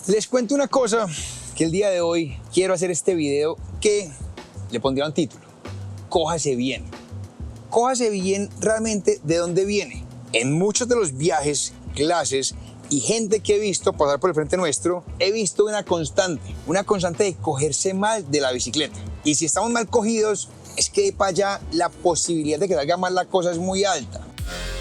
Les cuento una cosa, que el día de hoy quiero hacer este video que le pondría un título: Cójase bien. Cójase bien realmente de dónde viene. En muchos de los viajes, clases y gente que he visto pasar por el frente nuestro, he visto una constante de cogerse mal de la bicicleta. Y si estamos mal cogidos, es que para allá la posibilidad de que salga mal la cosa es muy alta.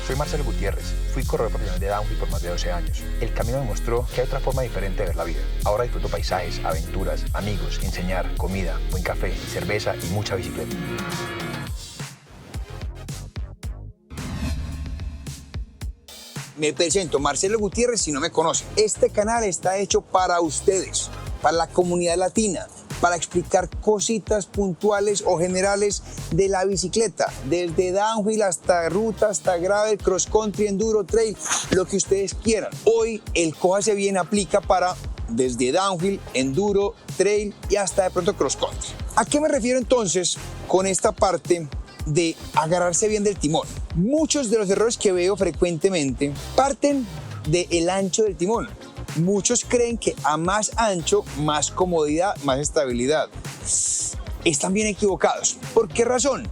Soy Marcelo Gutiérrez, fui corredor profesional de downhill por más de 12 años. El camino me mostró que hay otra forma diferente de ver la vida. Ahora disfruto paisajes, aventuras, amigos, enseñar, comida, buen café, cerveza y mucha bicicleta. Me presento, Marcelo Gutiérrez, si no me conocen. Este canal está hecho para ustedes, para la comunidad latina, para explicar cositas puntuales o generales de la bicicleta, desde downhill hasta ruta, hasta gravel, cross country, enduro, trail, lo que ustedes quieran. Hoy el Cójase Bien aplica para desde downhill, enduro, trail y hasta de pronto cross country. ¿A qué me refiero entonces con esta parte de agarrarse bien del timón? Muchos de los errores que veo frecuentemente parten del ancho del timón. Muchos creen que a más ancho, más comodidad, más estabilidad. Están bien equivocados. ¿Por qué razón?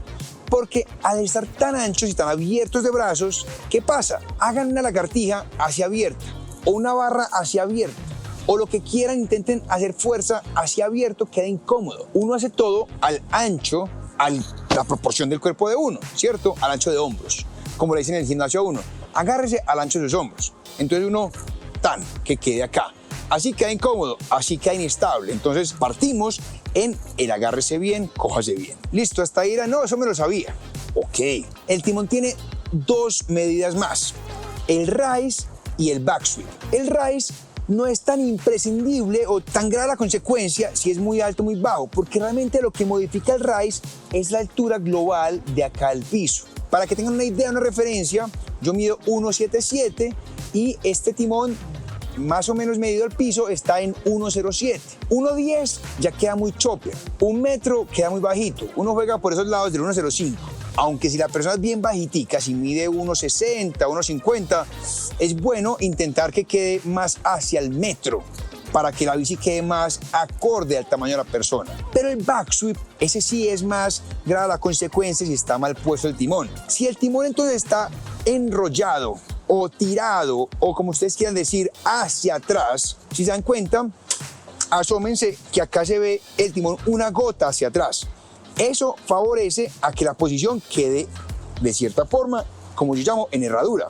Porque al estar tan anchos y tan abiertos de brazos, ¿qué pasa? Hagan una lagartija hacia abierta o una barra hacia abierta o lo que quieran, intenten hacer fuerza hacia abierto, queda incómodo. Uno hace todo al ancho, la proporción del cuerpo de uno, ¿cierto? Al ancho de hombros, como le dicen en el gimnasio a uno. Agárrese al ancho de sus hombros. Entonces uno que quede acá. Así queda incómodo, así queda inestable. Entonces partimos en el agárrese bien, cójase bien. Listo, hasta ahí era, no, eso me lo sabía. Ok, el timón tiene dos medidas más: el rise y el backsweep. El rise no es tan imprescindible o tan grave la consecuencia si es muy alto o muy bajo, porque realmente lo que modifica el rise es la altura global de acá al piso. Para que tengan una idea, una referencia, yo mido 1.77 y este timón más o menos medido al piso está en 1.07. 1.10 ya queda muy chopper. 1 metro queda muy bajito. Uno juega por esos lados del 1.05. Aunque si la persona es bien bajitica, si mide 1.60, 1.50, es bueno intentar que quede más hacia el metro para que la bici quede más acorde al tamaño de la persona. Pero el backsweep, ese sí es más grave la consecuencia si está mal puesto el timón. Si el timón entonces está enrollado o tirado, o como ustedes quieran decir, hacia atrás, si se dan cuenta, asómense que acá se ve el timón una gota hacia atrás. Eso favorece a que la posición quede de cierta forma, como yo llamo, en herradura.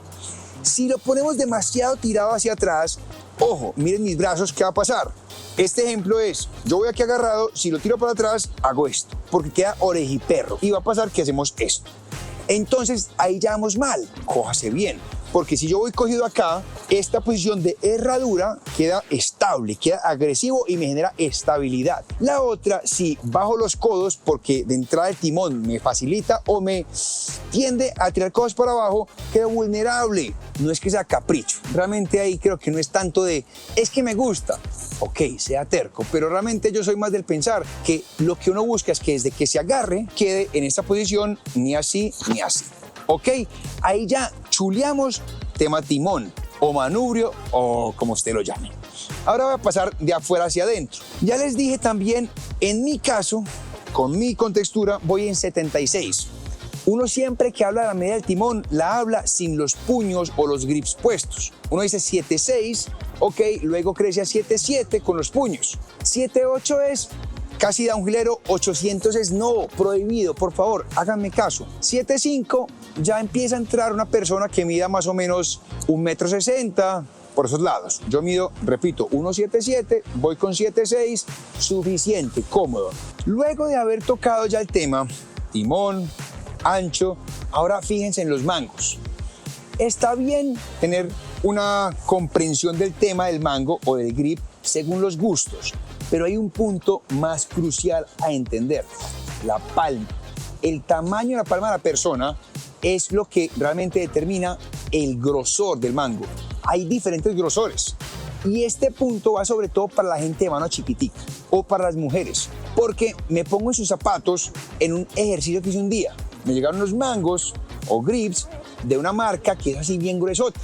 Si lo ponemos demasiado tirado hacia atrás, ojo, miren mis brazos, ¿qué va a pasar? Este ejemplo es, yo voy aquí agarrado, si lo tiro para atrás, hago esto, porque queda orejiperro, y va a pasar que hacemos esto. Entonces, ahí ya vamos mal, cójase bien. Porque si yo voy cogido acá, esta posición de herradura queda estable, queda agresivo y me genera estabilidad. La otra, si bajo los codos, porque de entrada el timón me facilita o me tiende a tirar codos para abajo, quedo vulnerable. No es que sea capricho. Realmente ahí creo que no es tanto de, es que me gusta. Ok, sea terco, pero realmente yo soy más del pensar que lo que uno busca es que desde que se agarre, quede en esta posición ni así ni así. Ok, ahí ya chuleamos tema timón o manubrio o como usted lo llame. Ahora voy a pasar de afuera hacia adentro. Ya les dije también, en mi caso, con mi contextura, voy en 76. Uno siempre que habla de la medida del timón, la habla sin los puños o los grips puestos. Uno dice 7.6, ok, luego crece a 7.7 con los puños. 7.8 es casi downhillero, 800 es no, prohibido, por favor, háganme caso. 7.5 ya empieza a entrar una persona que mida más o menos 1,60 m por esos lados. Yo mido, repito, 1.77, voy con 7.6, suficiente, cómodo. Luego de haber tocado ya el tema, timón, ancho, ahora fíjense en los mangos. Está bien tener una comprensión del tema del mango o del grip según los gustos, pero hay un punto más crucial a entender: la palma. El tamaño de la palma de la persona es lo que realmente determina el grosor del mango. Hay diferentes grosores y este punto va sobre todo para la gente de mano chiquitica o para las mujeres, porque me pongo en sus zapatos en un ejercicio que hice un día. Me llegaron unos mangos o grips de una marca que es así bien gruesota,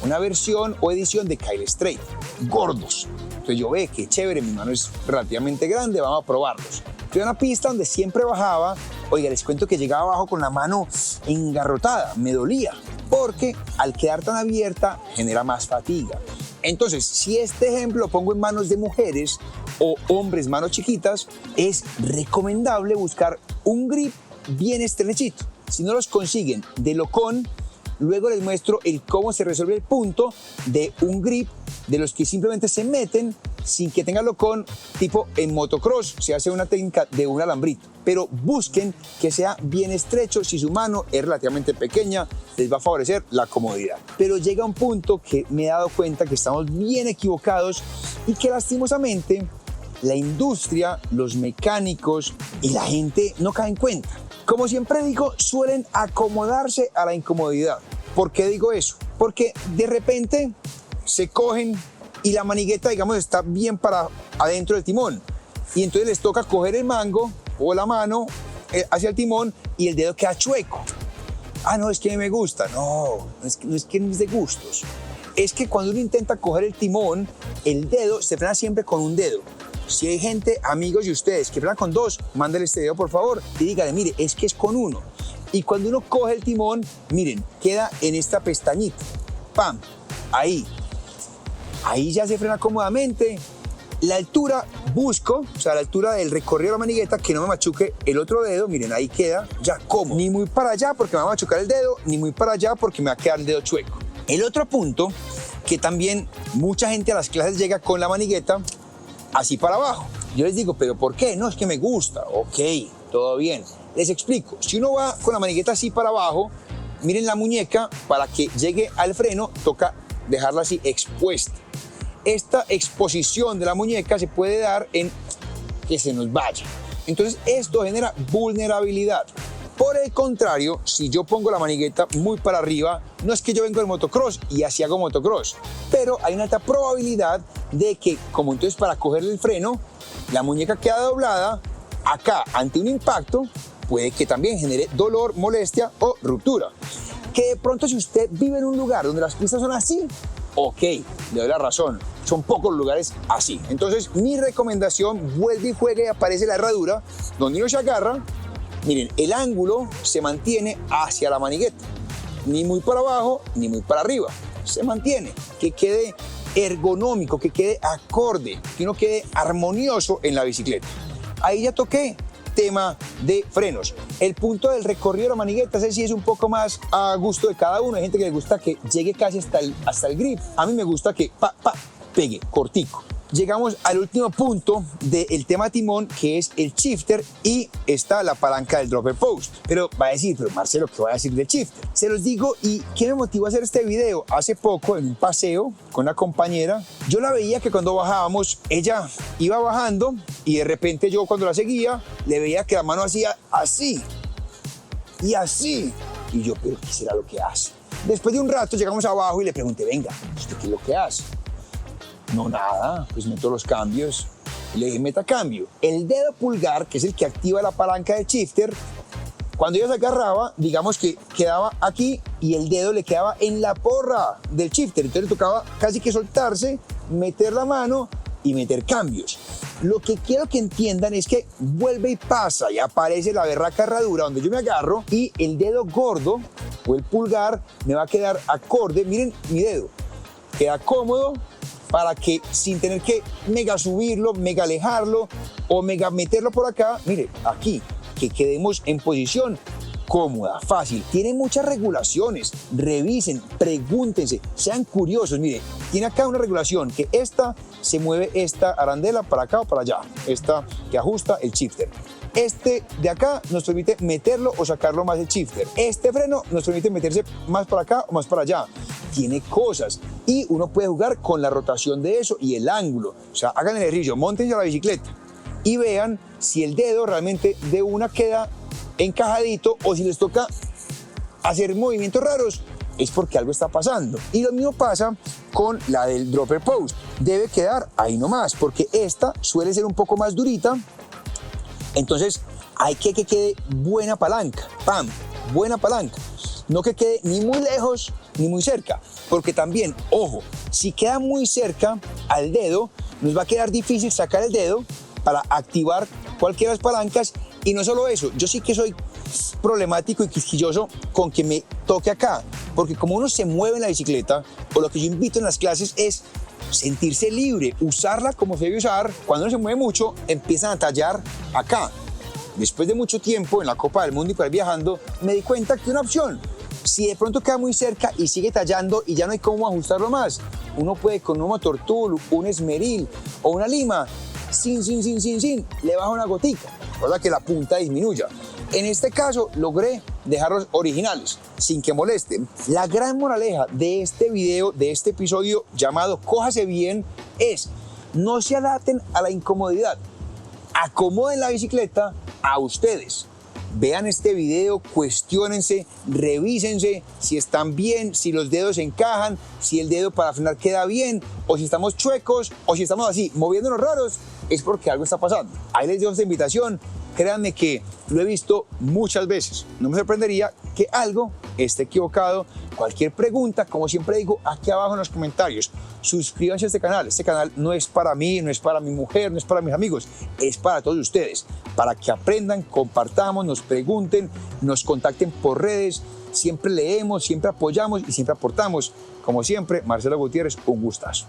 una versión o edición de Kyle Strait, gordos. Entonces yo ve que chévere, mi mano es relativamente grande, vamos a probarlos. Fui a una pista donde siempre bajaba. Oiga, les cuento que llegaba abajo con la mano engarrotada, me dolía, porque al quedar tan abierta genera más fatiga. Entonces, si este ejemplo lo pongo en manos de mujeres o hombres, manos chiquitas, es recomendable buscar un grip bien estrechito. Si no los consiguen de locón, luego les muestro el cómo se resuelve el punto de un grip de los que simplemente se meten sin que tenga locón, tipo en motocross se hace una técnica de un alambrito, pero busquen que sea bien estrecho. Si su mano es relativamente pequeña, les va a favorecer la comodidad. Pero llega un punto que me he dado cuenta que estamos bien equivocados y que lastimosamente la industria, los mecánicos y la gente no caen en cuenta. Como siempre digo, suelen acomodarse a la incomodidad. ¿Por qué digo eso? Porque de repente se cogen y la manigueta, digamos, está bien para adentro del timón. Y entonces les toca coger el mango o la mano hacia el timón y el dedo queda chueco. Ah, no, es que a mí me gusta. No es que no es de gustos. Es que cuando uno intenta coger el timón, el dedo se frena siempre con un dedo. Si hay gente, amigos de ustedes, que frenan con dos, mándenle este dedo, por favor, y díganle, mire, es que es con uno. Y cuando uno coge el timón, miren, queda en esta pestañita. ¡Pam! Ahí. Ahí ya se frena cómodamente. La altura busco, o sea, la altura del recorrido de la manigueta, que no me machuque el otro dedo. Miren, ahí queda ya cómodo. Ni muy para allá porque me va a machucar el dedo, ni muy para allá porque me va a quedar el dedo chueco. El otro punto, que también mucha gente a las clases llega con la manigueta así para abajo. Yo les digo, ¿pero por qué? No, es que me gusta. Ok, todo bien. Les explico. Si uno va con la manigueta así para abajo, miren la muñeca, para que llegue al freno, toca dejarla así expuesta. Esta exposición de la muñeca se puede dar en que se nos vaya. Entonces esto genera vulnerabilidad. Por el contrario, si yo pongo la manigueta muy para arriba, no es que yo vengo del motocross y así hago motocross, pero hay una alta probabilidad de que, como entonces para cogerle el freno, la muñeca queda doblada, acá ante un impacto puede que también genere dolor, molestia o ruptura. Que de pronto si usted vive en un lugar donde las pistas son así, ok, le doy la razón, son pocos lugares así. Entonces mi recomendación, vuelve y juegue y aparece la herradura, donde uno se agarra. Miren, el ángulo se mantiene hacia la manigueta, ni muy para abajo ni muy para arriba, se mantiene, que quede ergonómico, que quede acorde, que uno quede armonioso en la bicicleta. Ahí ya toqué tema de frenos. El punto del recorrido de la manigueta, ese sí es un poco más a gusto de cada uno. Hay gente que le gusta que llegue casi hasta el grip. A mí me gusta que pegue cortico. Llegamos al último punto del tema timón, que es el shifter, y está la palanca del dropper post. Pero va a decir, pero Marcelo, ¿qué voy a decir del shifter? Se los digo, y ¿qué me motivó a hacer este video? Hace poco, en un paseo con una compañera, yo la veía que cuando bajábamos, ella iba bajando y de repente yo cuando la seguía, le veía que la mano hacía así y así. Y yo, ¿pero qué será lo que hace? Después de un rato llegamos abajo y le pregunté, venga, ¿usted qué es lo que hace? No, nada, pues meto los cambios. Le dije, meta cambio. El dedo pulgar, que es el que activa la palanca del shifter, cuando ella se agarraba, digamos que quedaba aquí y el dedo le quedaba en la porra del shifter. Entonces le tocaba casi que soltarse, meter la mano y meter cambios. Lo que quiero que entiendan es que vuelve y pasa y aparece la berraca herradura donde yo me agarro y el dedo gordo o el pulgar me va a quedar acorde. Miren mi dedo, queda cómodo, para que sin tener que mega subirlo, mega alejarlo o mega meterlo por acá, mire, aquí, que quedemos en posición cómoda, fácil. Tiene muchas regulaciones, revisen, pregúntense, sean curiosos. Mire, tiene acá una regulación que esta se mueve esta arandela para acá o para allá, esta que ajusta el shifter. Este de acá nos permite meterlo o sacarlo más el shifter. Este freno nos permite meterse más para acá o más para allá. Tiene cosas y uno puede jugar con la rotación de eso y el ángulo. O sea, hagan el ejercicio, móntense a la bicicleta y vean si el dedo realmente de una queda encajadito o si les toca hacer movimientos raros, es porque algo está pasando. Y lo mismo pasa con la del dropper post. Debe quedar ahí nomás, porque esta suele ser un poco más durita. Entonces hay que quede buena palanca. ¡Pam! Buena palanca. No que quede ni muy lejos ni muy cerca. Porque también, ojo, si queda muy cerca al dedo, nos va a quedar difícil sacar el dedo para activar cualquiera de las palancas. Y no solo eso, yo sí que soy problemático y quisquilloso con que me toque acá, porque como uno se mueve en la bicicleta, o lo que yo invito en las clases es sentirse libre, usarla como se debe usar. Cuando uno se mueve mucho, empiezan a tallar acá. Después de mucho tiempo en la Copa del Mundo y por ahí viajando, me di cuenta que una opción, si de pronto queda muy cerca y sigue tallando y ya no hay cómo ajustarlo más, uno puede con un motor tool, un esmeril o una lima, le baja una gotica, para que la punta disminuya. En este caso logré dejarlos originales, sin que molesten. La gran moraleja de este video, de este episodio llamado Cójase Bien, es: no se adapten a la incomodidad, acomoden la bicicleta a ustedes. Vean este video, cuestiónense, revísense si están bien, si los dedos encajan, si el dedo para frenar queda bien, o si estamos chuecos, o si estamos así, moviéndonos raros, es porque algo está pasando. Ahí les dejo esta invitación. Créanme que lo he visto muchas veces. No me sorprendería que algo esté equivocado. Cualquier pregunta, como siempre digo, aquí abajo en los comentarios. Suscríbanse a este canal. Este canal no es para mí, no es para mi mujer, no es para mis amigos. Es para todos ustedes. Para que aprendan, compartamos, nos pregunten, nos contacten por redes. Siempre leemos, siempre apoyamos y siempre aportamos. Como siempre, Marcelo Gutiérrez, un gustazo.